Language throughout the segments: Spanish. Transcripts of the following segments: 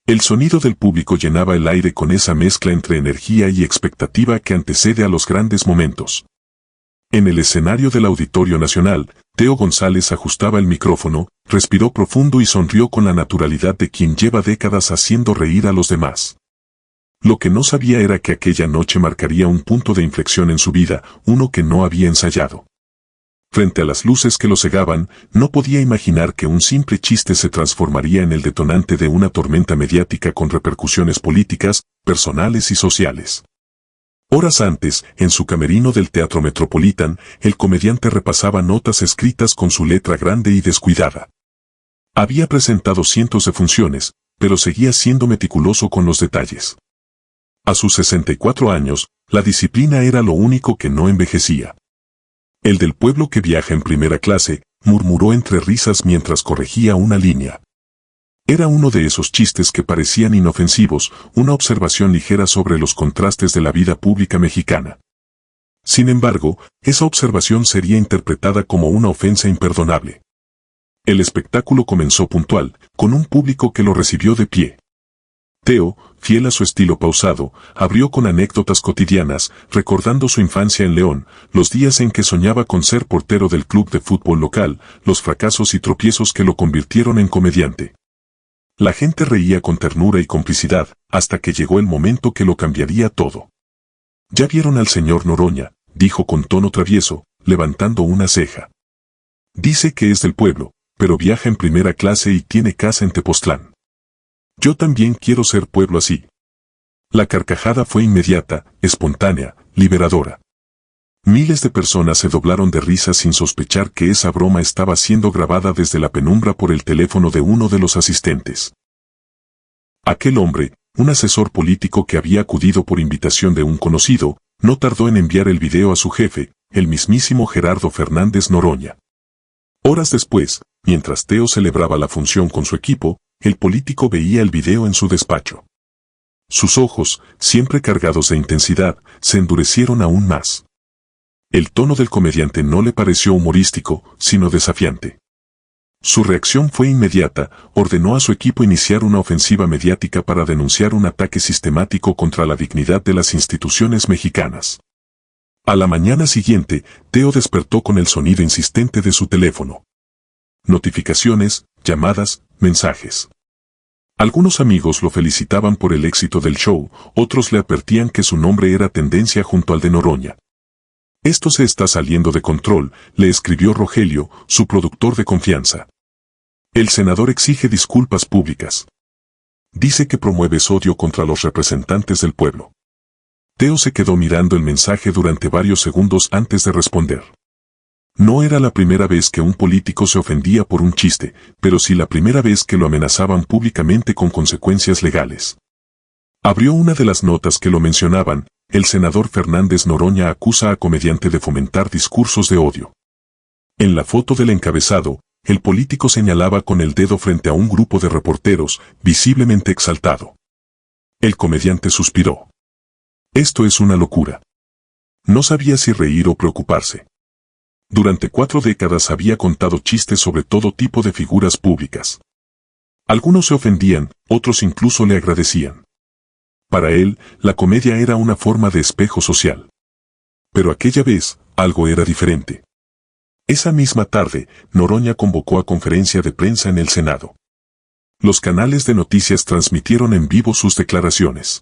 El sonido del público llenaba el aire con esa mezcla entre energía y expectativa que antecede a los grandes momentos. En el escenario del Auditorio Nacional, Teo González ajustaba el micrófono, respiró profundo y sonrió con la naturalidad de quien lleva décadas haciendo reír a los demás. Lo que no sabía era que aquella noche marcaría un punto de inflexión en su vida, uno que no había ensayado. Frente a las luces que lo cegaban, no podía imaginar que un simple chiste se transformaría en el detonante de una tormenta mediática con repercusiones políticas, personales y sociales. Horas antes, en su camerino del Teatro Metropolitan, el comediante repasaba notas escritas con su letra grande y descuidada. Había presentado cientos de funciones, pero seguía siendo meticuloso con los detalles. A sus 64 años, la disciplina era lo único que no envejecía. El del pueblo que viaja en primera clase, murmuró entre risas mientras corregía una línea. Era uno de esos chistes que parecían inofensivos, una observación ligera sobre los contrastes de la vida pública mexicana. Sin embargo, esa observación sería interpretada como una ofensa imperdonable. El espectáculo comenzó puntual, con un público que lo recibió de pie. Teo, fiel a su estilo pausado, abrió con anécdotas cotidianas, recordando su infancia en León, los días en que soñaba con ser portero del club de fútbol local, los fracasos y tropiezos que lo convirtieron en comediante. La gente reía con ternura y complicidad, hasta que llegó el momento que lo cambiaría todo. «¿Ya vieron al señor Noroña?», dijo con tono travieso, levantando una ceja. «Dice que es del pueblo, pero viaja en primera clase y tiene casa en Tepoztlán. Yo también quiero ser pueblo así». La carcajada fue inmediata, espontánea, liberadora. Miles de personas se doblaron de risa sin sospechar que esa broma estaba siendo grabada desde la penumbra por el teléfono de uno de los asistentes. Aquel hombre, un asesor político que había acudido por invitación de un conocido, no tardó en enviar el video a su jefe, el mismísimo Gerardo Fernández Noroña. Horas después, mientras Teo celebraba la función con su equipo, el político veía el video en su despacho. Sus ojos, siempre cargados de intensidad, se endurecieron aún más. El tono del comediante no le pareció humorístico, sino desafiante. Su reacción fue inmediata, ordenó a su equipo iniciar una ofensiva mediática para denunciar un ataque sistemático contra la dignidad de las instituciones mexicanas. A la mañana siguiente, Teo despertó con el sonido insistente de su teléfono. Notificaciones, llamadas, mensajes. Algunos amigos lo felicitaban por el éxito del show, otros le advertían que su nombre era tendencia junto al de Noroña. «Esto se está saliendo de control», le escribió Rogelio, su productor de confianza. «El senador exige disculpas públicas. Dice que promueves odio contra los representantes del pueblo». Teo se quedó mirando el mensaje durante varios segundos antes de responder. No era la primera vez que un político se ofendía por un chiste, pero sí la primera vez que lo amenazaban públicamente con consecuencias legales. Abrió una de las notas que lo mencionaban. El senador Fernández Noroña acusa a comediante de fomentar discursos de odio. En la foto del encabezado, el político señalaba con el dedo frente a un grupo de reporteros, visiblemente exaltado. El comediante suspiró. «Esto es una locura». No sabía si reír o preocuparse. Durante 4 décadas había contado chistes sobre todo tipo de figuras públicas. Algunos se ofendían, otros incluso le agradecían. Para él, la comedia era una forma de espejo social. Pero aquella vez, algo era diferente. Esa misma tarde, Noroña convocó a conferencia de prensa en el Senado. Los canales de noticias transmitieron en vivo sus declaraciones.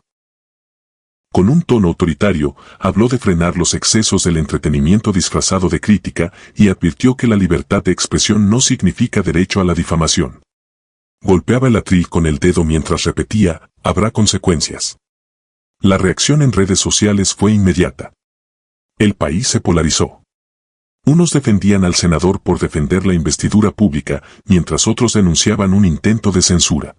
Con un tono autoritario, habló de frenar los excesos del entretenimiento disfrazado de crítica y advirtió que la libertad de expresión no significa derecho a la difamación. Golpeaba el atril con el dedo mientras repetía, «habrá consecuencias». La reacción en redes sociales fue inmediata. El país se polarizó. Unos defendían al senador por defender la investidura pública, mientras otros denunciaban un intento de censura.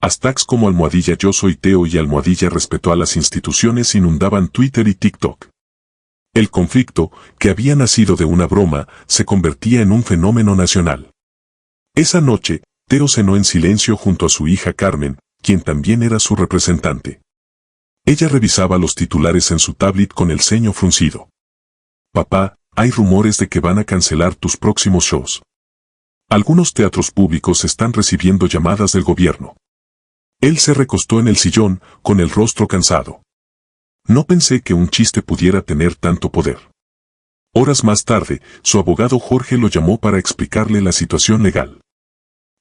Hashtags como #Yo soy Teo y #Respeto a las instituciones inundaban Twitter y TikTok. El conflicto, que había nacido de una broma, se convertía en un fenómeno nacional. Esa noche, Teo cenó en silencio junto a su hija Carmen, quien también era su representante. Ella revisaba los titulares en su tablet con el ceño fruncido. «Papá, hay rumores de que van a cancelar tus próximos shows. Algunos teatros públicos están recibiendo llamadas del gobierno». Él se recostó en el sillón, con el rostro cansado. No pensé que un chiste pudiera tener tanto poder. Horas más tarde, su abogado Jorge lo llamó para explicarle la situación legal.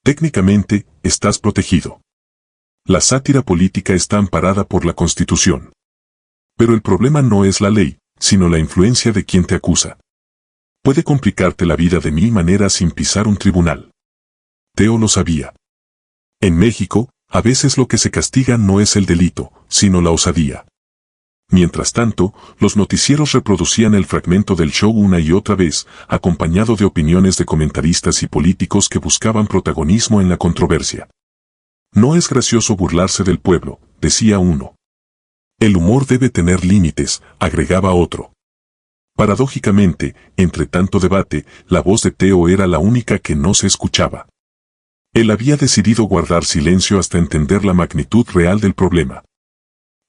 Técnicamente, estás protegido. La sátira política está amparada por la Constitución. Pero el problema no es la ley, sino la influencia de quien te acusa. Puede complicarte la vida de mil maneras sin pisar un tribunal. Teo lo sabía. En México, a veces lo que se castiga no es el delito, sino la osadía. Mientras tanto, los noticieros reproducían el fragmento del show una y otra vez, acompañado de opiniones de comentaristas y políticos que buscaban protagonismo en la controversia. No es gracioso burlarse del pueblo, decía uno. El humor debe tener límites, agregaba otro. Paradójicamente, entre tanto debate, la voz de Teo era la única que no se escuchaba. Él había decidido guardar silencio hasta entender la magnitud real del problema.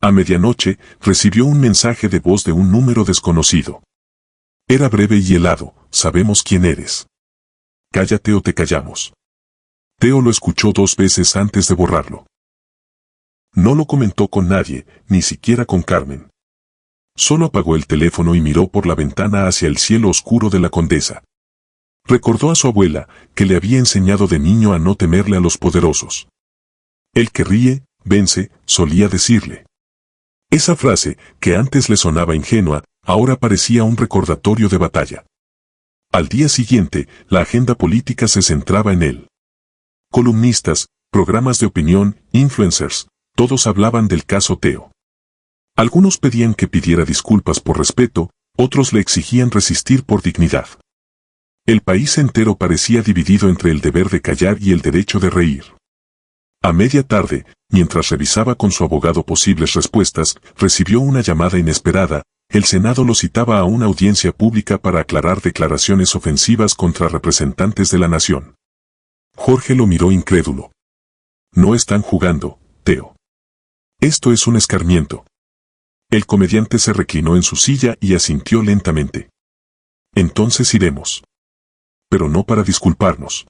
A medianoche, recibió un mensaje de voz de un número desconocido. Era breve y helado: sabemos quién eres. Cállate o te callamos. Teo lo escuchó 2 veces antes de borrarlo. No lo comentó con nadie, ni siquiera con Carmen. Solo apagó el teléfono y miró por la ventana hacia el cielo oscuro de la Condesa. Recordó a su abuela, que le había enseñado de niño a no temerle a los poderosos. El que ríe, vence, solía decirle. Esa frase, que antes le sonaba ingenua, ahora parecía un recordatorio de batalla. Al día siguiente, la agenda política se centraba en él. Columnistas, programas de opinión, influencers, todos hablaban del caso Teo. Algunos pedían que pidiera disculpas por respeto, otros le exigían resistir por dignidad. El país entero parecía dividido entre el deber de callar y el derecho de reír. A media tarde, mientras revisaba con su abogado posibles respuestas, recibió una llamada inesperada. El Senado lo citaba a una audiencia pública para aclarar declaraciones ofensivas contra representantes de la nación. Jorge lo miró incrédulo. No están jugando, Teo. Esto es un escarmiento. El comediante se reclinó en su silla y asintió lentamente. Entonces iremos. Pero no para disculparnos.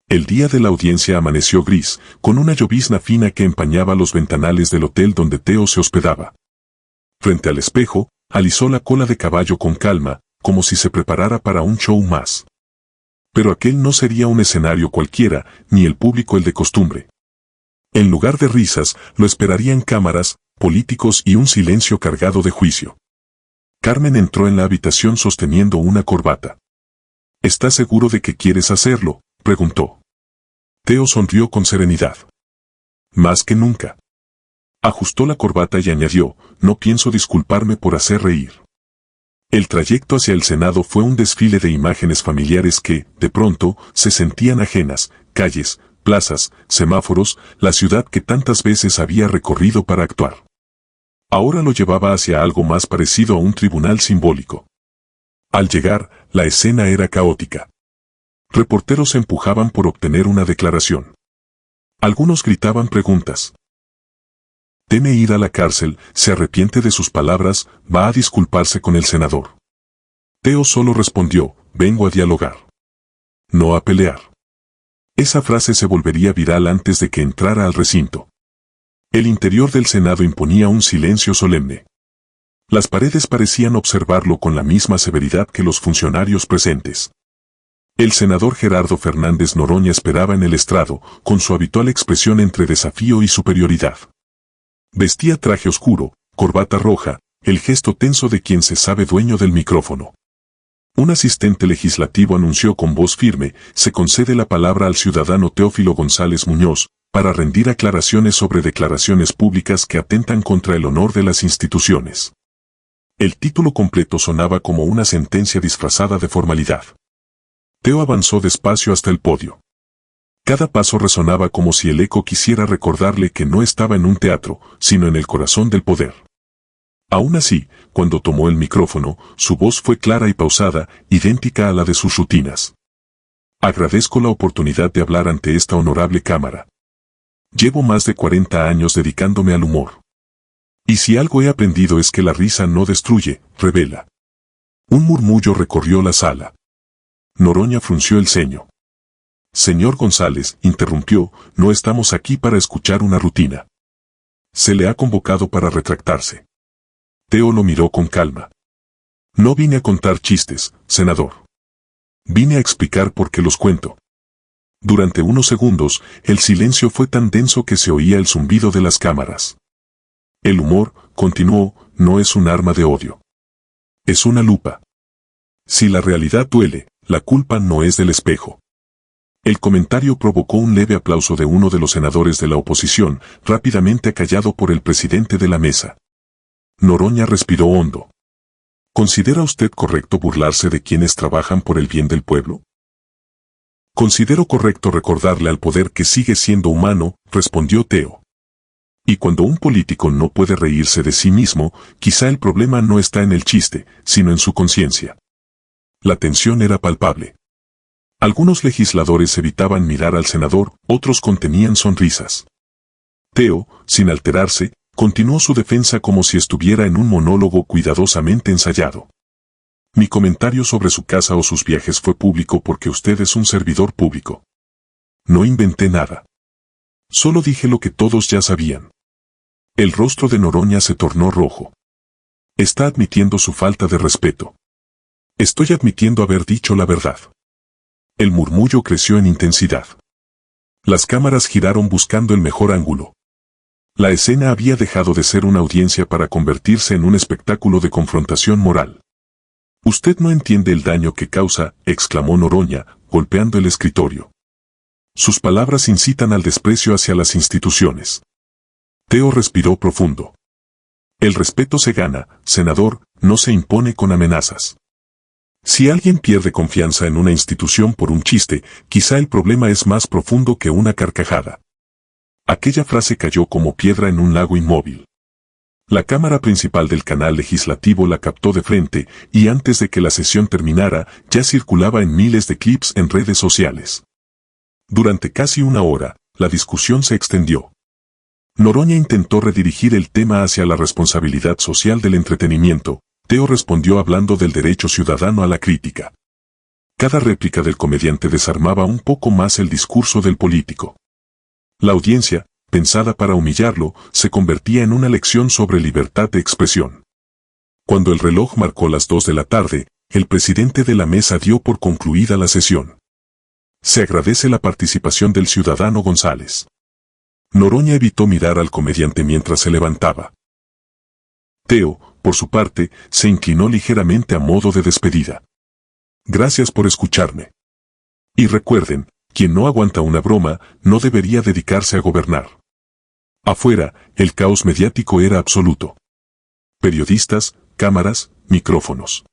El día de la audiencia amaneció gris, con una llovizna fina que empañaba los ventanales del hotel donde Teo se hospedaba. Frente al espejo, alisó la cola de caballo con calma, como si se preparara para un show más. Pero aquel no sería un escenario cualquiera, ni el público el de costumbre. En lugar de risas, lo esperarían cámaras, políticos y un silencio cargado de juicio. Carmen entró en la habitación sosteniendo una corbata. ¿Estás seguro de que quieres hacerlo?, preguntó. Teo sonrió con serenidad. Más que nunca. Ajustó la corbata y añadió: no pienso disculparme por hacer reír. El trayecto hacia el Senado fue un desfile de imágenes familiares que, de pronto, se sentían ajenas: calles, plazas, semáforos, la ciudad que tantas veces había recorrido para actuar. Ahora lo llevaba hacia algo más parecido a un tribunal simbólico. Al llegar, la escena era caótica. Reporteros se empujaban por obtener una declaración. Algunos gritaban preguntas. Teme ir a la cárcel, se arrepiente de sus palabras, va a disculparse con el senador. Teo solo respondió: vengo a dialogar. No a pelear. Esa frase se volvería viral antes de que entrara al recinto. El interior del Senado imponía un silencio solemne. Las paredes parecían observarlo con la misma severidad que los funcionarios presentes. El senador Gerardo Fernández Noroña esperaba en el estrado, con su habitual expresión entre desafío y superioridad. Vestía traje oscuro, corbata roja, el gesto tenso de quien se sabe dueño del micrófono. Un asistente legislativo anunció con voz firme: se concede la palabra al ciudadano Teófilo González Muñoz, para rendir aclaraciones sobre declaraciones públicas que atentan contra el honor de las instituciones. El título completo sonaba como una sentencia disfrazada de formalidad. Teo avanzó despacio hasta el podio. Cada paso resonaba como si el eco quisiera recordarle que no estaba en un teatro, sino en el corazón del poder. Aún así, cuando tomó el micrófono, su voz fue clara y pausada, idéntica a la de sus rutinas. Agradezco la oportunidad de hablar ante esta honorable cámara. Llevo más de 40 años dedicándome al humor. Y si algo he aprendido es que la risa no destruye, revela. Un murmullo recorrió la sala. Noroña frunció el ceño. Señor González, interrumpió, no estamos aquí para escuchar una rutina. Se le ha convocado para retractarse. Teo lo miró con calma. No vine a contar chistes, senador. Vine a explicar por qué los cuento. Durante unos segundos, el silencio fue tan denso que se oía el zumbido de las cámaras. El humor, continuó, no es un arma de odio. Es una lupa. Si la realidad duele, la culpa no es del espejo. El comentario provocó un leve aplauso de uno de los senadores de la oposición, rápidamente acallado por el presidente de la mesa. Noroña respiró hondo. ¿Considera usted correcto burlarse de quienes trabajan por el bien del pueblo? Considero correcto recordarle al poder que sigue siendo humano, respondió Teo. Y cuando un político no puede reírse de sí mismo, quizá el problema no está en el chiste, sino en su conciencia. La tensión era palpable. Algunos legisladores evitaban mirar al senador, otros contenían sonrisas. Teo, sin alterarse, continuó su defensa como si estuviera en un monólogo cuidadosamente ensayado. Mi comentario sobre su casa o sus viajes fue público porque usted es un servidor público. No inventé nada. Solo dije lo que todos ya sabían. El rostro de Noroña se tornó rojo. Está admitiendo su falta de respeto. Estoy admitiendo haber dicho la verdad. El murmullo creció en intensidad. Las cámaras giraron buscando el mejor ángulo. La escena había dejado de ser una audiencia para convertirse en un espectáculo de confrontación moral. Usted no entiende el daño que causa, exclamó Noroña, golpeando el escritorio. Sus palabras incitan al desprecio hacia las instituciones. Teo respiró profundo. El respeto se gana, senador, no se impone con amenazas. Si alguien pierde confianza en una institución por un chiste, quizá el problema es más profundo que una carcajada. Aquella frase cayó como piedra en un lago inmóvil. La cámara principal del canal legislativo la captó de frente, y antes de que la sesión terminara, ya circulaba en miles de clips en redes sociales. Durante casi una hora, la discusión se extendió. Noroña intentó redirigir el tema hacia la responsabilidad social del entretenimiento. Teo respondió hablando del derecho ciudadano a la crítica. Cada réplica del comediante desarmaba un poco más el discurso del político. La audiencia, pensada para humillarlo, se convertía en una lección sobre libertad de expresión. Cuando el reloj marcó las 2 de la tarde, el presidente de la mesa dio por concluida la sesión. Se agradece la participación del ciudadano González. Noroña evitó mirar al comediante mientras se levantaba. Teo, por su parte, se inclinó ligeramente a modo de despedida. Gracias por escucharme. Y recuerden, quien no aguanta una broma, no debería dedicarse a gobernar. Afuera, el caos mediático era absoluto. Periodistas, cámaras, micrófonos.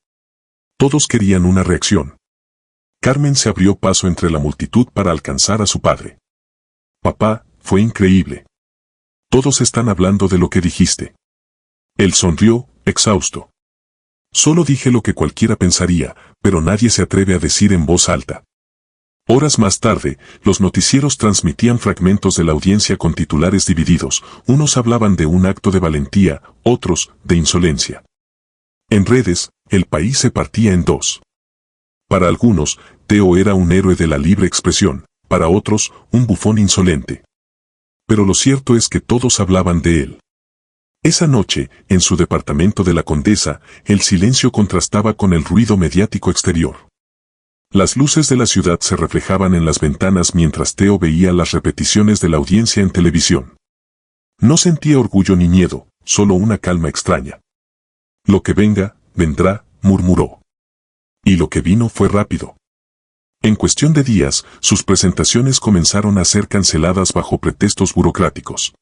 Todos querían una reacción. Carmen se abrió paso entre la multitud para alcanzar a su padre. Papá, fue increíble. Todos están hablando de lo que dijiste. Él sonrió, exhausto. Solo dije lo que cualquiera pensaría, pero nadie se atreve a decir en voz alta. Horas más tarde, los noticieros transmitían fragmentos de la audiencia con titulares divididos, unos hablaban de un acto de valentía, otros, de insolencia. En redes, el país se partía en dos. Para algunos, Teo era un héroe de la libre expresión, para otros, un bufón insolente. Pero lo cierto es que todos hablaban de él. Esa noche, en su departamento de la Condesa, el silencio contrastaba con el ruido mediático exterior. Las luces de la ciudad se reflejaban en las ventanas mientras Teo veía las repeticiones de la audiencia en televisión. No sentía orgullo ni miedo, solo una calma extraña. Lo que venga, vendrá, murmuró. Y lo que vino fue rápido. En cuestión de días, sus presentaciones comenzaron a ser canceladas bajo pretextos burocráticos.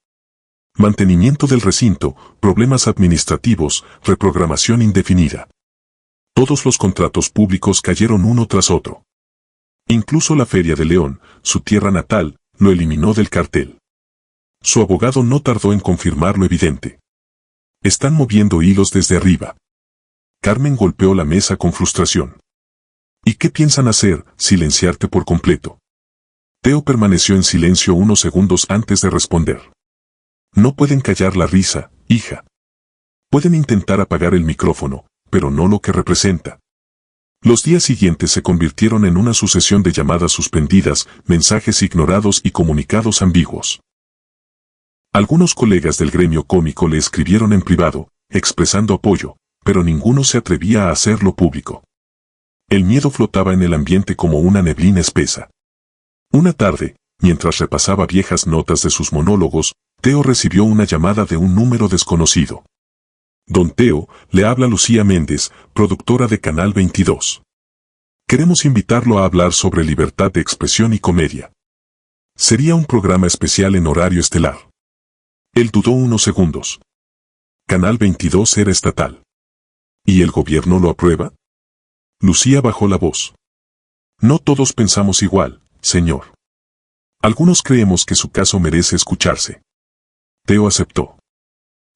Mantenimiento del recinto, problemas administrativos, reprogramación indefinida. Todos los contratos públicos cayeron uno tras otro. Incluso la Feria de León, su tierra natal, lo eliminó del cartel. Su abogado no tardó en confirmar lo evidente. Están moviendo hilos desde arriba. Carmen golpeó la mesa con frustración. ¿Y qué piensan hacer? Silenciarte por completo. Teo permaneció en silencio unos segundos antes de responder. No pueden callar la risa, hija. Pueden intentar apagar el micrófono, pero no lo que representa. Los días siguientes se convirtieron en una sucesión de llamadas suspendidas, mensajes ignorados y comunicados ambiguos. Algunos colegas del gremio cómico le escribieron en privado, expresando apoyo, pero ninguno se atrevía a hacerlo público. El miedo flotaba en el ambiente como una neblina espesa. Una tarde, mientras repasaba viejas notas de sus monólogos, Teo recibió una llamada de un número desconocido. Don Teo, le habla Lucía Méndez, productora de Canal 22. Queremos invitarlo a hablar sobre libertad de expresión y comedia. Sería un programa especial en horario estelar. Él dudó unos segundos. Canal 22 era estatal. ¿Y el gobierno lo aprueba? Lucía bajó la voz. No todos pensamos igual, señor. Algunos creemos que su caso merece escucharse. Teo aceptó.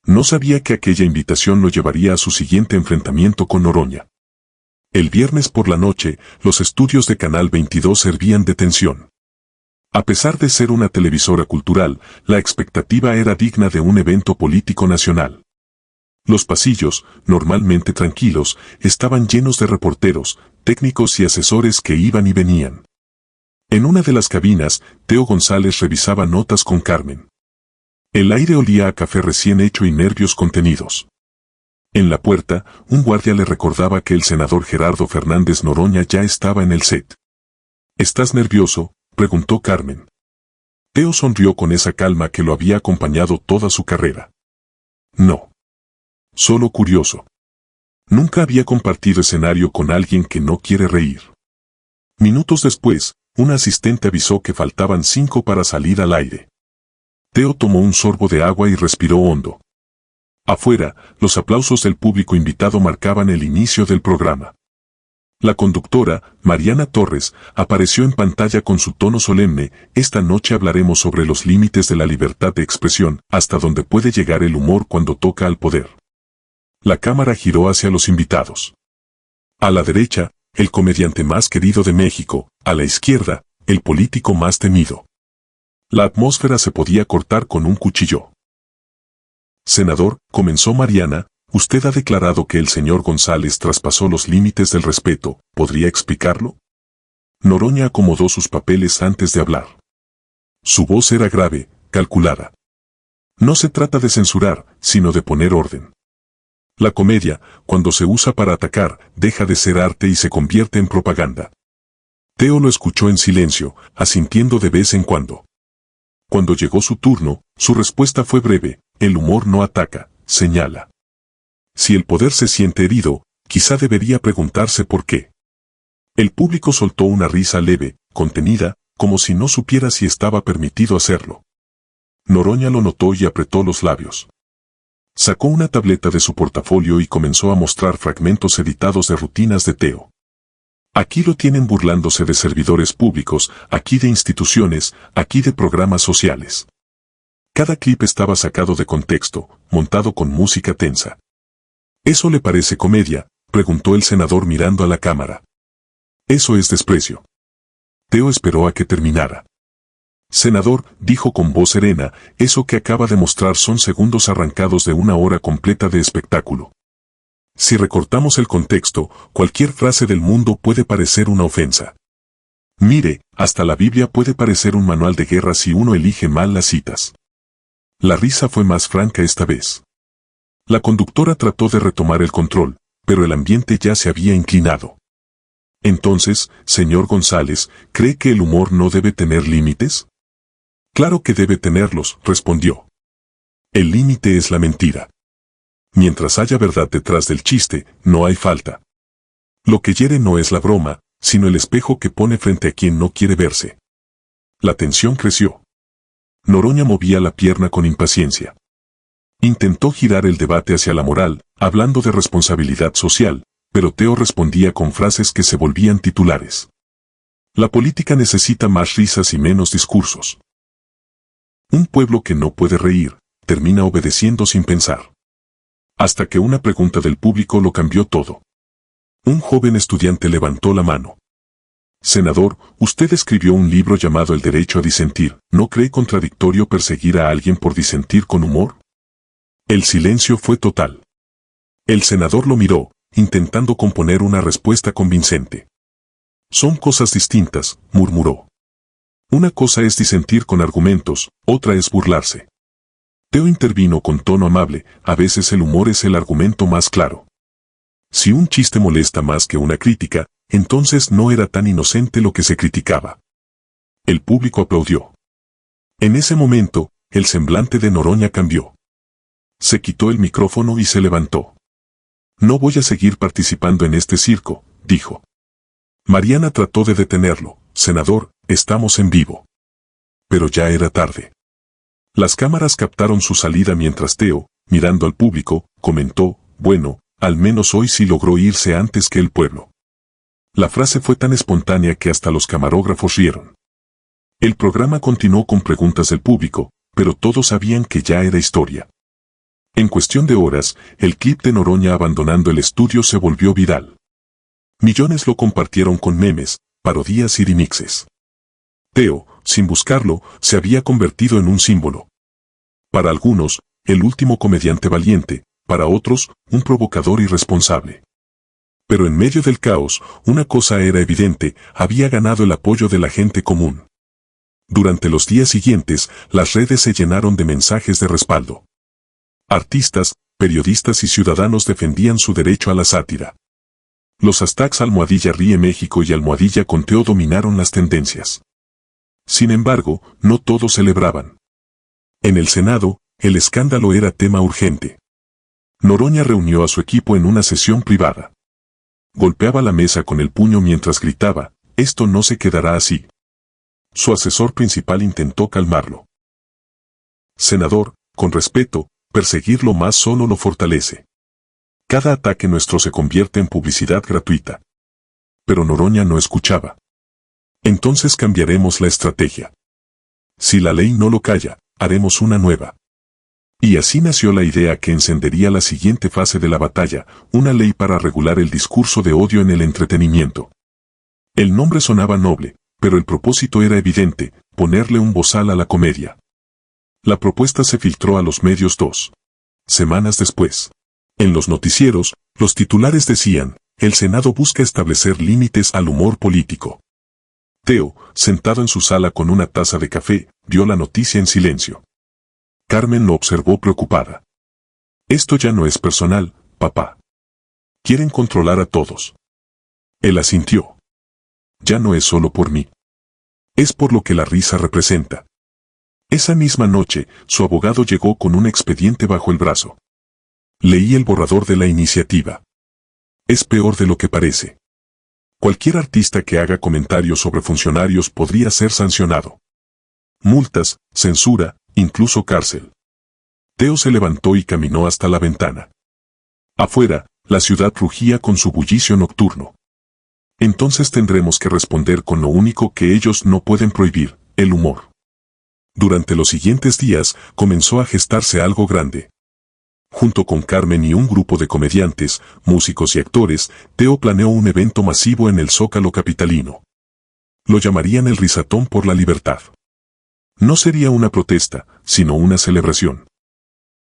No sabía que aquella invitación lo llevaría a su siguiente enfrentamiento con Noroña. El viernes por la noche, los estudios de Canal 22 servían de tensión. A pesar de ser una televisora cultural, la expectativa era digna de un evento político nacional. Los pasillos, normalmente tranquilos, estaban llenos de reporteros, técnicos y asesores que iban y venían. En una de las cabinas, Teo González revisaba notas con Carmen. El aire olía a café recién hecho y nervios contenidos. En la puerta, un guardia le recordaba que el senador Gerardo Fernández Noroña ya estaba en el set. ¿Estás nervioso?, preguntó Carmen. Teo sonrió con esa calma que lo había acompañado toda su carrera. No. Solo curioso. Nunca había compartido escenario con alguien que no quiere reír. Minutos después, un asistente avisó que faltaban 5 para salir al aire. Teo tomó un sorbo de agua y respiró hondo. Afuera, los aplausos del público invitado marcaban el inicio del programa. La conductora, Mariana Torres, apareció en pantalla con su tono solemne. Esta noche hablaremos sobre los límites de la libertad de expresión, hasta donde puede llegar el humor cuando toca al poder. La cámara giró hacia los invitados. A la derecha, el comediante más querido de México, a la izquierda, el político más temido. La atmósfera se podía cortar con un cuchillo. Senador, comenzó Mariana, usted ha declarado que el señor González traspasó los límites del respeto, ¿podría explicarlo? Noroña acomodó sus papeles antes de hablar. Su voz era grave, calculada. No se trata de censurar, sino de poner orden. La comedia, cuando se usa para atacar, deja de ser arte y se convierte en propaganda. Teo lo escuchó en silencio, asintiendo de vez en cuando. Cuando llegó su turno, su respuesta fue breve: el humor no ataca, señala. Si el poder se siente herido, quizá debería preguntarse por qué. El público soltó una risa leve, contenida, como si no supiera si estaba permitido hacerlo. Noroña lo notó y apretó los labios. Sacó una tableta de su portafolio y comenzó a mostrar fragmentos editados de rutinas de Teo. Aquí lo tienen burlándose de servidores públicos, aquí de instituciones, aquí de programas sociales. Cada clip estaba sacado de contexto, montado con música tensa. ¿Eso le parece comedia?, preguntó el senador mirando a la cámara. Eso es desprecio. Teo esperó a que terminara. Senador, dijo con voz serena, eso que acaba de mostrar son segundos arrancados de una hora completa de espectáculo. Si recortamos el contexto, cualquier frase del mundo puede parecer una ofensa. Mire, hasta la Biblia puede parecer un manual de guerra si uno elige mal las citas. La risa fue más franca esta vez. La conductora trató de retomar el control, pero el ambiente ya se había inclinado. Entonces, señor González, ¿cree que el humor no debe tener límites? Claro que debe tenerlos, respondió. El límite es la mentira. Mientras haya verdad detrás del chiste, no hay falta. Lo que hiere no es la broma, sino el espejo que pone frente a quien no quiere verse. La tensión creció. Noroña movía la pierna con impaciencia. Intentó girar el debate hacia la moral, hablando de responsabilidad social, pero Teo respondía con frases que se volvían titulares. La política necesita más risas y menos discursos. Un pueblo que no puede reír, termina obedeciendo sin pensar. Hasta que una pregunta del público lo cambió todo. Un joven estudiante levantó la mano. Senador, usted escribió un libro llamado El derecho a disentir, ¿no cree contradictorio perseguir a alguien por disentir con humor? El silencio fue total. El senador lo miró, intentando componer una respuesta convincente. Son cosas distintas, murmuró. Una cosa es disentir con argumentos, otra es burlarse. Teo intervino con tono amable, a veces el humor es el argumento más claro. Si un chiste molesta más que una crítica, entonces no era tan inocente lo que se criticaba. El público aplaudió. En ese momento, el semblante de Noroña cambió. Se quitó el micrófono y se levantó. No voy a seguir participando en este circo, dijo. Mariana trató de detenerlo. Senador, estamos en vivo. Pero ya era tarde. Las cámaras captaron su salida mientras Teo, mirando al público, comentó, bueno, al menos hoy sí logró irse antes que el pueblo. La frase fue tan espontánea que hasta los camarógrafos rieron. El programa continuó con preguntas del público, pero todos sabían que ya era historia. En cuestión de horas, el clip de Noroña abandonando el estudio se volvió viral. Millones lo compartieron con memes, parodías y remixes. Teo, sin buscarlo, se había convertido en un símbolo. Para algunos, el último comediante valiente, para otros, un provocador irresponsable. Pero en medio del caos, una cosa era evidente, había ganado el apoyo de la gente común. Durante los días siguientes, las redes se llenaron de mensajes de respaldo. Artistas, periodistas y ciudadanos defendían su derecho a la sátira. Los hashtags #Ríe México y #Conteo dominaron las tendencias. Sin embargo, no todos celebraban. En el Senado, el escándalo era tema urgente. Noroña reunió a su equipo en una sesión privada. Golpeaba la mesa con el puño mientras gritaba, esto no se quedará así. Su asesor principal intentó calmarlo. Senador, con respeto, perseguirlo más solo lo fortalece. Cada ataque nuestro se convierte en publicidad gratuita. Pero Noroña no escuchaba. Entonces cambiaremos la estrategia. Si la ley no lo calla, haremos una nueva. Y así nació la idea que encendería la siguiente fase de la batalla, una ley para regular el discurso de odio en el entretenimiento. El nombre sonaba noble, pero el propósito era evidente, ponerle un bozal a la comedia. La propuesta se filtró a los medios 2 semanas después. En los noticieros, los titulares decían, el Senado busca establecer límites al humor político. Teo, sentado en su sala con una taza de café, dio la noticia en silencio. Carmen lo observó preocupada. Esto ya no es personal, papá. Quieren controlar a todos. Él asintió. Ya no es solo por mí. Es por lo que la risa representa. Esa misma noche, su abogado llegó con un expediente bajo el brazo. Leí el borrador de la iniciativa. Es peor de lo que parece. Cualquier artista que haga comentarios sobre funcionarios podría ser sancionado. Multas, censura, incluso cárcel. Teo se levantó y caminó hasta la ventana. Afuera, la ciudad rugía con su bullicio nocturno. Entonces tendremos que responder con lo único que ellos no pueden prohibir, el humor. Durante los siguientes días, comenzó a gestarse algo grande. Junto con Carmen y un grupo de comediantes, músicos y actores, Teo planeó un evento masivo en el Zócalo capitalino. Lo llamarían el Risatón por la Libertad. No sería una protesta, sino una celebración.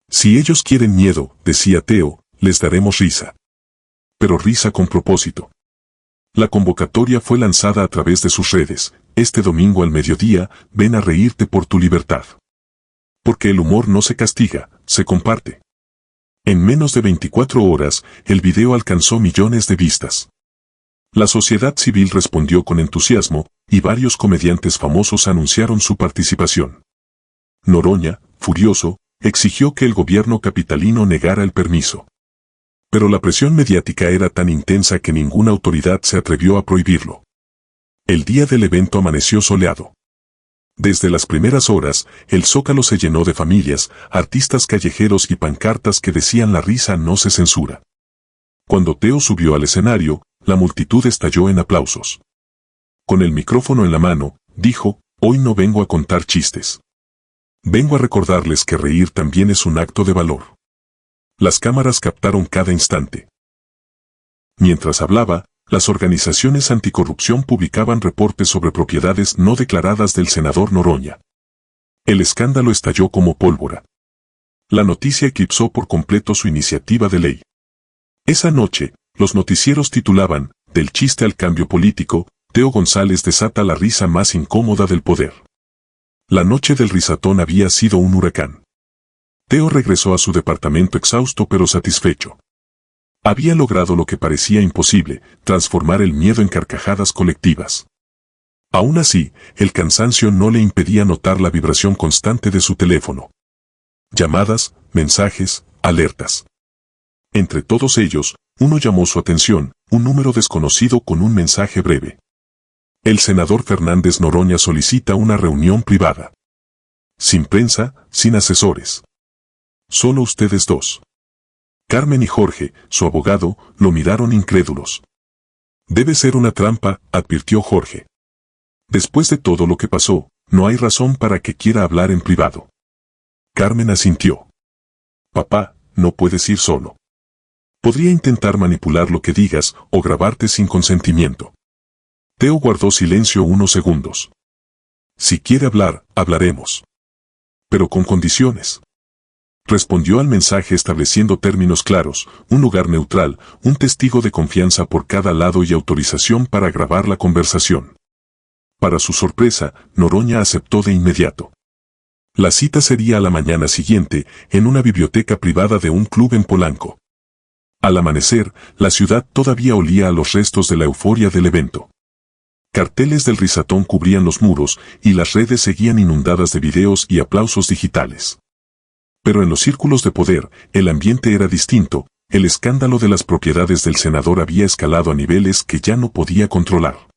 Si ellos quieren miedo, decía Teo, les daremos risa. Pero risa con propósito. La convocatoria fue lanzada a través de sus redes. Este domingo al mediodía, ven a reírte por tu libertad. Porque el humor no se castiga, se comparte. En menos de 24 horas, el video alcanzó millones de vistas. La sociedad civil respondió con entusiasmo, y varios comediantes famosos anunciaron su participación. Noroña, furioso, exigió que el gobierno capitalino negara el permiso. Pero la presión mediática era tan intensa que ninguna autoridad se atrevió a prohibirlo. El día del evento amaneció soleado. Desde las primeras horas, el Zócalo se llenó de familias, artistas callejeros y pancartas que decían la risa no se censura. Cuando Teo subió al escenario, la multitud estalló en aplausos. Con el micrófono en la mano, dijo, hoy no vengo a contar chistes. Vengo a recordarles que reír también es un acto de valor. Las cámaras captaron cada instante. Mientras hablaba, las organizaciones anticorrupción publicaban reportes sobre propiedades no declaradas del senador Noroña. El escándalo estalló como pólvora. La noticia eclipsó por completo su iniciativa de ley. Esa noche, Los noticieros titulaban, del chiste al cambio político, Teo González desata la risa más incómoda del poder. La noche del risatón había sido un huracán. Teo regresó a su departamento exhausto pero satisfecho. Había logrado lo que parecía imposible, transformar el miedo en carcajadas colectivas. Aún así, el cansancio no le impedía notar la vibración constante de su teléfono. Llamadas, mensajes, alertas. Entre todos ellos, uno llamó su atención, un número desconocido con un mensaje breve. El senador Fernández Noroña solicita una reunión privada. Sin prensa, sin asesores. Solo ustedes dos. Carmen y Jorge, su abogado, lo miraron incrédulos. Debe ser una trampa, advirtió Jorge. Después de todo lo que pasó, no hay razón para que quiera hablar en privado. Carmen asintió. Papá, no puedes ir solo. Podría intentar manipular lo que digas o grabarte sin consentimiento. Teo guardó silencio unos segundos. Si quiere hablar, hablaremos. Pero con condiciones. Respondió al mensaje estableciendo términos claros, un lugar neutral, un testigo de confianza por cada lado y autorización para grabar la conversación. Para su sorpresa, Noroña aceptó de inmediato. La cita sería a la mañana siguiente, en una biblioteca privada de un club en Polanco. Al amanecer, la ciudad todavía olía a los restos de la euforia del evento. Carteles del risatón cubrían los muros y las redes seguían inundadas de videos y aplausos digitales. Pero en los círculos de poder, el ambiente era distinto, el escándalo de las propiedades del senador había escalado a niveles que ya no podía controlar.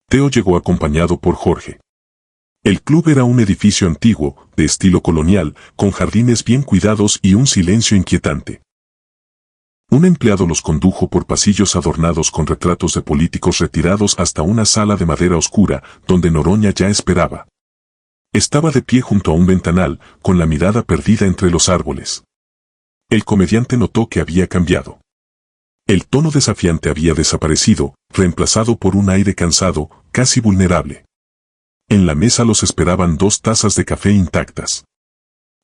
Teo llegó acompañado por Jorge. El club era un edificio antiguo, de estilo colonial, con jardines bien cuidados y un silencio inquietante. Un empleado los condujo por pasillos adornados con retratos de políticos retirados hasta una sala de madera oscura, donde Noroña ya esperaba. Estaba de pie junto a un ventanal, con la mirada perdida entre los árboles. El comediante notó que había cambiado. El tono desafiante había desaparecido, reemplazado por un aire cansado, casi vulnerable. En la mesa los esperaban 2 tazas de café intactas.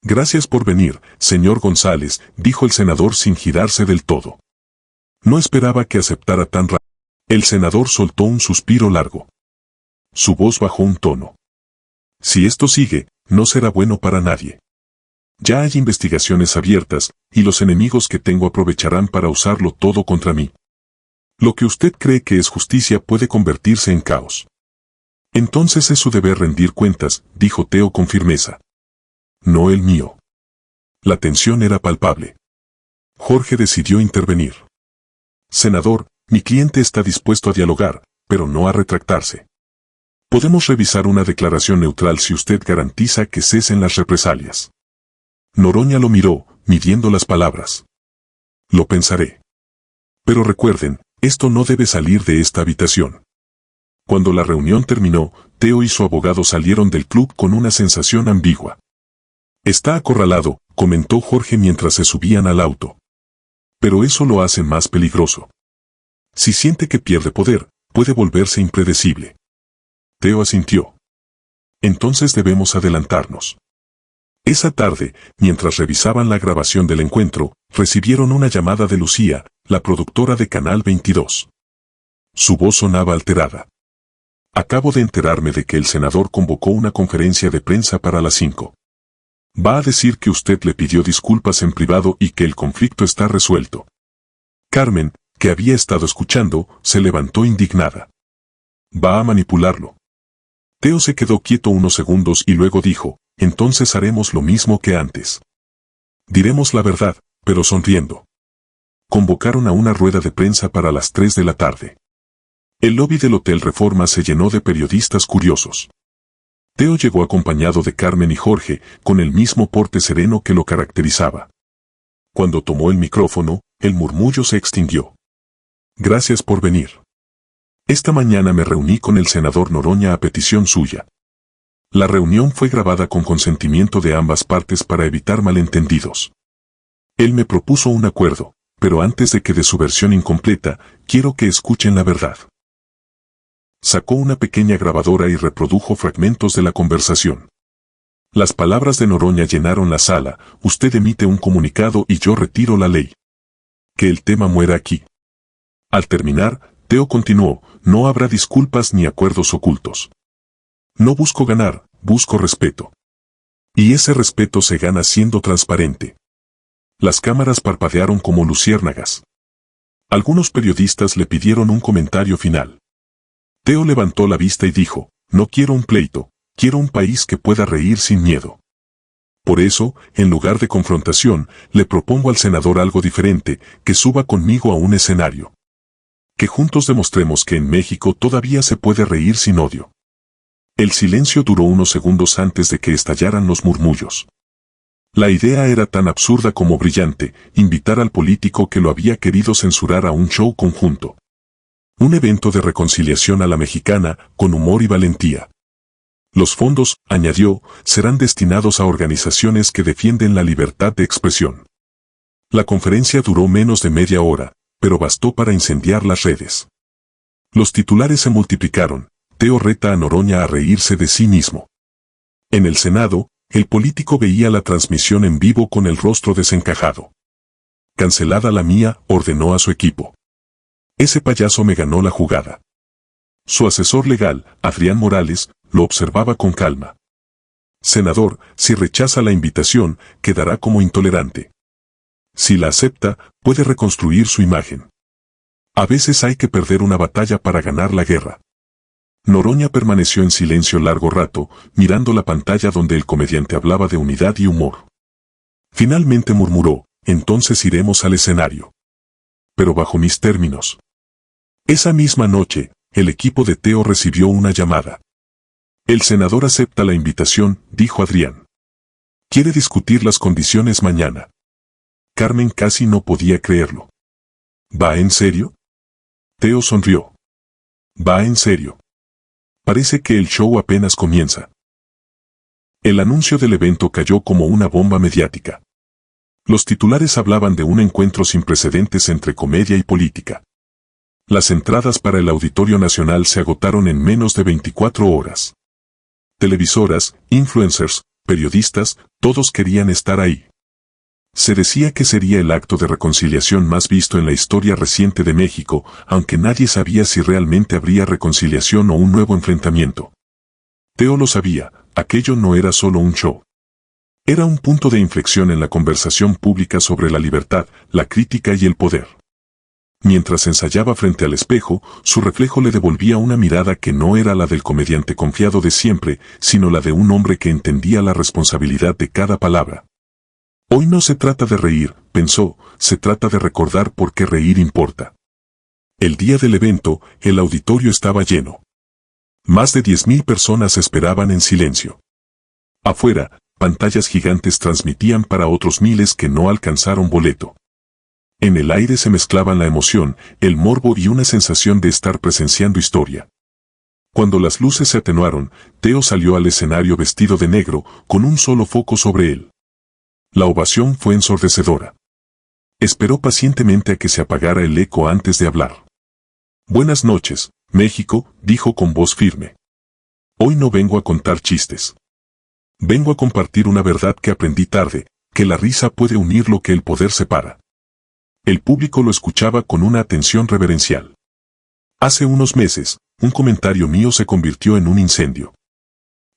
Gracias por venir, señor González, dijo el senador sin girarse del todo. No esperaba que aceptara tan rápido. El senador soltó un suspiro largo. Su voz bajó un tono. Si esto sigue, no será bueno para nadie. Ya hay investigaciones abiertas, y los enemigos que tengo aprovecharán para usarlo todo contra mí. Lo que usted cree que es justicia puede convertirse en caos. Entonces es su deber rendir cuentas, dijo Teo con firmeza. No el mío. La tensión era palpable. Jorge decidió intervenir. Senador, mi cliente está dispuesto a dialogar, pero no a retractarse. Podemos revisar una declaración neutral si usted garantiza que cesen las represalias. Noroña lo miró, midiendo las palabras. Lo pensaré. Pero recuerden, esto no debe salir de esta habitación. Cuando la reunión terminó, Teo y su abogado salieron del club con una sensación ambigua. Está acorralado, comentó Jorge mientras se subían al auto. Pero eso lo hace más peligroso. Si siente que pierde poder, puede volverse impredecible. Teo asintió. Entonces debemos adelantarnos. Esa tarde, mientras revisaban la grabación del encuentro, recibieron una llamada de Lucía, la productora de Canal 22. Su voz sonaba alterada. Acabo de enterarme de que el senador convocó una conferencia de prensa para las 5. Va a decir que usted le pidió disculpas en privado y que el conflicto está resuelto. Carmen, que había estado escuchando, se levantó indignada. Va a manipularlo. Teo se quedó quieto unos segundos y luego dijo, entonces haremos lo mismo que antes. Diremos la verdad, pero sonriendo. Convocaron a una rueda de prensa para las 3 de la tarde. El lobby del Hotel Reforma se llenó de periodistas curiosos. Teo llegó acompañado de Carmen y Jorge, con el mismo porte sereno que lo caracterizaba. Cuando tomó el micrófono, el murmullo se extinguió. Gracias por venir. Esta mañana me reuní con el senador Noroña a petición suya. La reunión fue grabada con consentimiento de ambas partes para evitar malentendidos. Él me propuso un acuerdo, pero antes de que dé su versión incompleta, quiero que escuchen la verdad. Sacó una pequeña grabadora y reprodujo fragmentos de la conversación. Las palabras de Noroña llenaron la sala, usted emite un comunicado y yo retiro la ley. Que el tema muera aquí. Al terminar, Teo continuó, no habrá disculpas ni acuerdos ocultos. No busco ganar, busco respeto. Y ese respeto se gana siendo transparente. Las cámaras parpadearon como luciérnagas. Algunos periodistas le pidieron un comentario final. Teo levantó la vista y dijo, no quiero un pleito, quiero un país que pueda reír sin miedo. Por eso, en lugar de confrontación, le propongo al senador algo diferente, que suba conmigo a un escenario. Que juntos demostremos que en México todavía se puede reír sin odio. El silencio duró unos segundos antes de que estallaran los murmullos. La idea era tan absurda como brillante, invitar al político que lo había querido censurar a un show conjunto. Un evento de reconciliación a la mexicana, con humor y valentía. Los fondos, añadió, serán destinados a organizaciones que defienden la libertad de expresión. La conferencia duró menos de media hora, pero bastó para incendiar las redes. Los titulares se multiplicaron. Teo reta a Noroña a reírse de sí mismo. En el Senado, el político veía la transmisión en vivo con el rostro desencajado. Cancelada la mía, ordenó a su equipo. Ese payaso me ganó la jugada. Su asesor legal, Adrián Morales, lo observaba con calma. Senador, si rechaza la invitación, quedará como intolerante. Si la acepta, puede reconstruir su imagen. A veces hay que perder una batalla para ganar la guerra. Noroña permaneció en silencio largo rato, mirando la pantalla donde el comediante hablaba de unidad y humor. Finalmente murmuró, entonces iremos al escenario. Pero bajo mis términos. Esa misma noche, el equipo de Teo recibió una llamada. El senador acepta la invitación, dijo Adrián. Quiere discutir las condiciones mañana. Carmen casi no podía creerlo. ¿Va en serio? Teo sonrió. Va en serio. Parece que el show apenas comienza. El anuncio del evento cayó como una bomba mediática. Los titulares hablaban de un encuentro sin precedentes entre comedia y política. Las entradas para el Auditorio Nacional se agotaron en menos de 24 horas. Televisoras, influencers, periodistas, todos querían estar ahí. Se decía que sería el acto de reconciliación más visto en la historia reciente de México, aunque nadie sabía si realmente habría reconciliación o un nuevo enfrentamiento. Teo lo sabía, aquello no era solo un show. Era un punto de inflexión en la conversación pública sobre la libertad, la crítica y el poder. Mientras ensayaba frente al espejo, su reflejo le devolvía una mirada que no era la del comediante confiado de siempre, sino la de un hombre que entendía la responsabilidad de cada palabra. Hoy no se trata de reír, pensó, se trata de recordar por qué reír importa. El día del evento, el auditorio estaba lleno. Más de 10.000 personas esperaban en silencio. Afuera, pantallas gigantes transmitían para otros miles que no alcanzaron boleto. En el aire se mezclaban la emoción, el morbo y una sensación de estar presenciando historia. Cuando las luces se atenuaron, Teo salió al escenario vestido de negro, con un solo foco sobre él. La ovación fue ensordecedora. Esperó pacientemente a que se apagara el eco antes de hablar. Buenas noches, México, dijo con voz firme. Hoy no vengo a contar chistes. Vengo a compartir una verdad que aprendí tarde, que la risa puede unir lo que el poder separa. El público lo escuchaba con una atención reverencial. Hace unos meses, un comentario mío se convirtió en un incendio.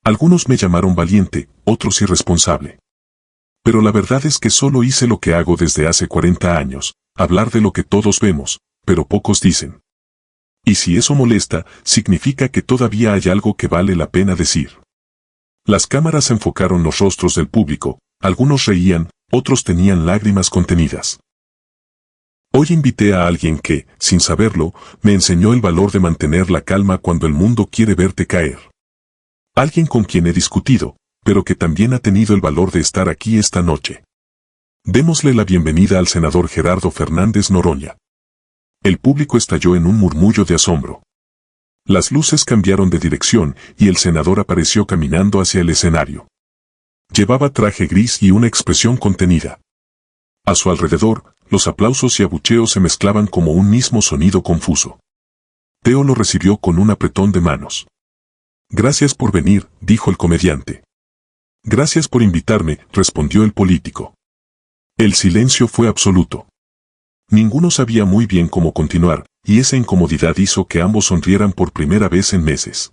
Algunos me llamaron valiente, otros irresponsable. Pero la verdad es que solo hice lo que hago desde hace 40 años, hablar de lo que todos vemos, pero pocos dicen. Y si eso molesta, significa que todavía hay algo que vale la pena decir. Las cámaras enfocaron los rostros del público, algunos reían, otros tenían lágrimas contenidas. Hoy invité a alguien que, sin saberlo, me enseñó el valor de mantener la calma cuando el mundo quiere verte caer. Alguien con quien he discutido, pero que también ha tenido el valor de estar aquí esta noche. Démosle la bienvenida al senador Gerardo Fernández Noroña. El público estalló en un murmullo de asombro. Las luces cambiaron de dirección y el senador apareció caminando hacia el escenario. Llevaba traje gris y una expresión contenida. A su alrededor, los aplausos y abucheos se mezclaban como un mismo sonido confuso. Teo lo recibió con un apretón de manos. Gracias por venir, dijo el comediante. Gracias por invitarme, respondió el político. El silencio fue absoluto. Ninguno sabía muy bien cómo continuar, y esa incomodidad hizo que ambos sonrieran por primera vez en meses.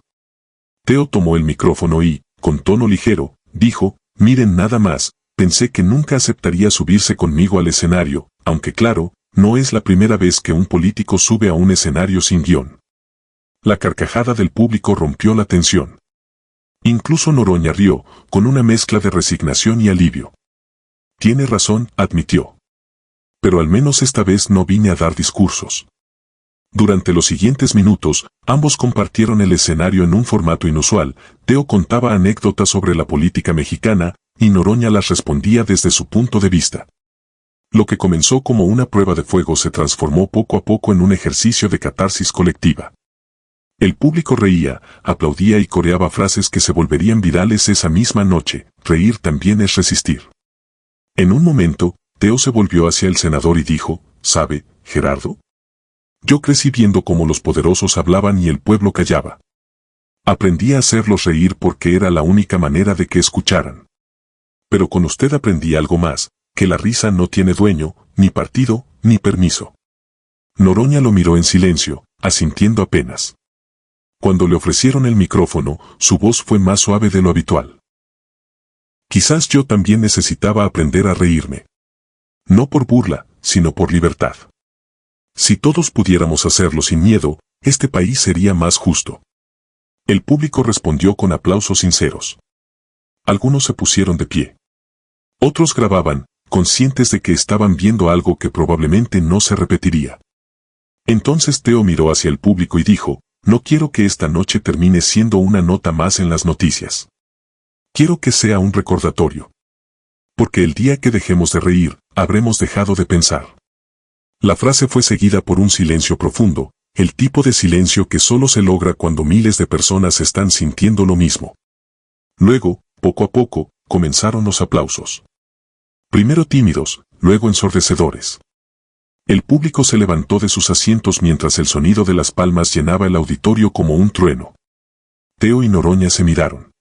Teo tomó el micrófono y, con tono ligero, dijo, miren nada más, pensé que nunca aceptaría subirse conmigo al escenario, aunque claro, no es la primera vez que un político sube a un escenario sin guión. La carcajada del público rompió la tensión. Incluso Noroña rió, con una mezcla de resignación y alivio. Tiene razón, admitió. Pero al menos esta vez no vine a dar discursos. Durante los siguientes minutos, ambos compartieron el escenario en un formato inusual. Teo contaba anécdotas sobre la política mexicana, y Noroña las respondía desde su punto de vista. Lo que comenzó como una prueba de fuego se transformó poco a poco en un ejercicio de catarsis colectiva. El público reía, aplaudía y coreaba frases que se volverían virales esa misma noche. Reír también es resistir. En un momento, Teo se volvió hacia el senador y dijo, ¿sabe, Gerardo? Yo crecí viendo cómo los poderosos hablaban y el pueblo callaba. Aprendí a hacerlos reír porque era la única manera de que escucharan. Pero con usted aprendí algo más, que la risa no tiene dueño, ni partido, ni permiso. Noroña lo miró en silencio, asintiendo apenas. Cuando le ofrecieron el micrófono, su voz fue más suave de lo habitual. Quizás yo también necesitaba aprender a reírme. No por burla, sino por libertad. Si todos pudiéramos hacerlo sin miedo, este país sería más justo. El público respondió con aplausos sinceros. Algunos se pusieron de pie. Otros grababan, conscientes de que estaban viendo algo que probablemente no se repetiría. Entonces Teo miró hacia el público y dijo, no quiero que esta noche termine siendo una nota más en las noticias. Quiero que sea un recordatorio. Porque el día que dejemos de reír, habremos dejado de pensar. La frase fue seguida por un silencio profundo, el tipo de silencio que solo se logra cuando miles de personas están sintiendo lo mismo. Luego, poco a poco, comenzaron los aplausos. Primero tímidos, luego ensordecedores. El público se levantó de sus asientos mientras el sonido de las palmas llenaba el auditorio como un trueno. Teo y Noroña se miraron.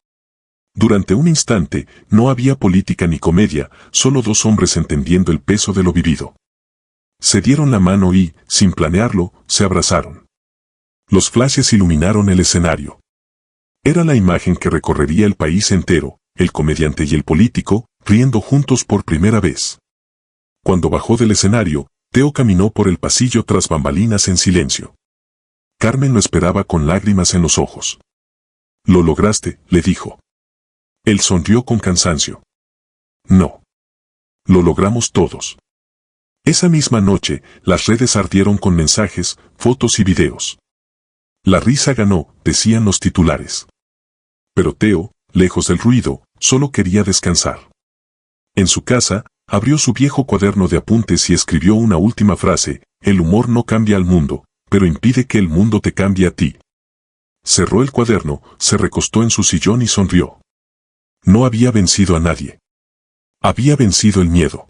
Durante un instante, no había política ni comedia, solo dos hombres entendiendo el peso de lo vivido. Se dieron la mano y, sin planearlo, se abrazaron. Los flashes iluminaron el escenario. Era la imagen que recorrería el país entero, el comediante y el político, riendo juntos por primera vez. Cuando bajó del escenario, Teo caminó por el pasillo tras bambalinas en silencio. Carmen lo esperaba con lágrimas en los ojos. «Lo lograste», le dijo. Él sonrió con cansancio. «No. Lo logramos todos». Esa misma noche, las redes ardieron con mensajes, fotos y videos. «La risa ganó», decían los titulares. Pero Teo, lejos del ruido, solo quería descansar. En su casa, abrió su viejo cuaderno de apuntes y escribió una última frase: «El humor no cambia al mundo, pero impide que el mundo te cambie a ti». Cerró el cuaderno, se recostó en su sillón y sonrió. No había vencido a nadie. Había vencido el miedo.